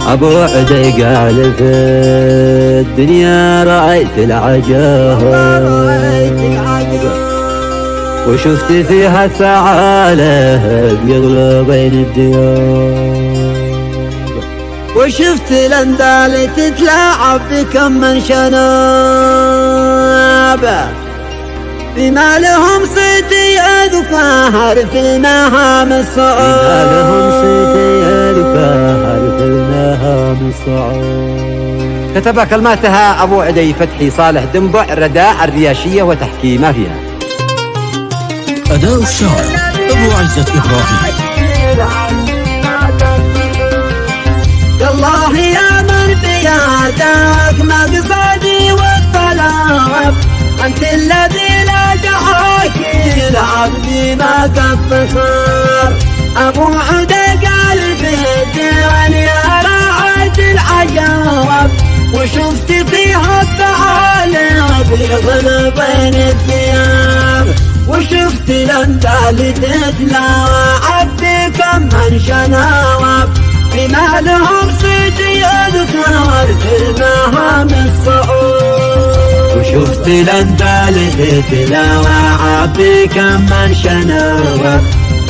أبو عدي قال في الدنيا رأيت العجائب وشفت فيها الثعالب يغلبين الديار وشفت الأندال تتلاعب بكم من شناب بما لهم صيت يذكر في المهام الصعاب. كتب كلماتها أبو عدي فتحي صالح دنبع الرداء الرياشية وتحكيمها فيها. أداء الشعر أبو عزة إبراهيم. الله يا من بيدك مقصدي والطلب، أنت الذي لا دعاك لعبدي ما كفخر. أبو عدي قال في الدنيا رأيت العجائب وشفت فيها الثعالب يغلبين الثياب وشفت الأندال تتلاعب بكم من شناوب بما لهم صيت يذكر في المهام الصعوب وشفت الأندال تتلاعب بكم من شناوب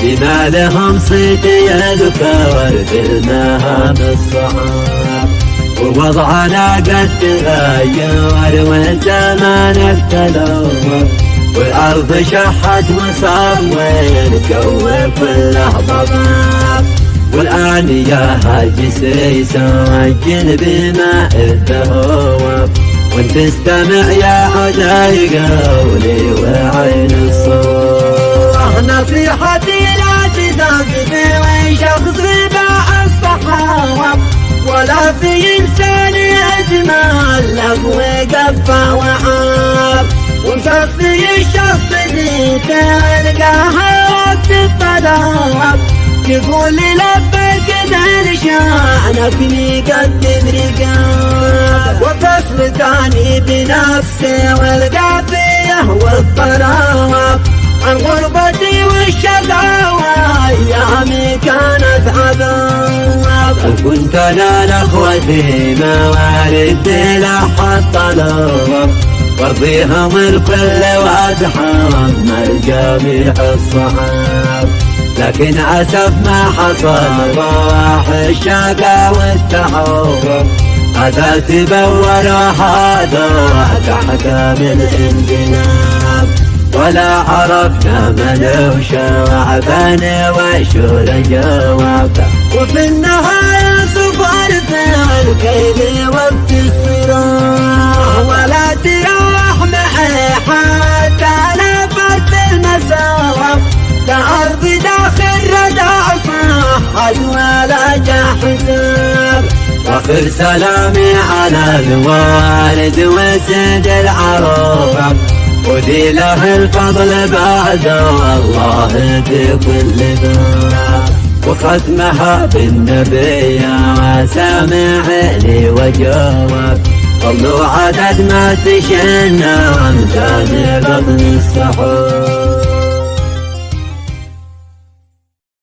بما لهم صيت يذكر في المهام الصعوب. ووضعنا قد تغير والزمان اختلف والأرض شحت وصور جو كله ضباب. والآن يا هاجسي سجل بماء الذهب وانت استمع يا عدي قولي وعين الصوت. نصيحتي لا تذكر شخص باع الصحاب ولا في إنسان أجمل لك وقفة وعاب ومصفي الشخص اللي تلقاها وقت الطلب يقول لي لبيك دين شانك يقدم رقاب وفصل ثاني بنفسي والقافية والطراب عن غربتي والشقاوة أيامي كانت عذاب. كنت أنا لأخوتي موارد لحد طلب وارضيهم الكل وأتحمل جميع الصعاب لكن أسف ما حصل راح الشقا والتعب هذا تبور وهذا تحت من الانجناب ولا عرفنا من وشعبان وشو الجواب. وفي النهاية صفرت الكيل وقت الصراع ولا تروح معي حتى نفت المساوى لأرض داخل ردع صحت ولا جاء حساب. واخر سلامي على الوالد وسيد العروبة ودي له الفضل بعد والله في كل باب وختمها بالنبي وسامع لي وجواب والله عدد ما تشنى وامتاني بطن السحور.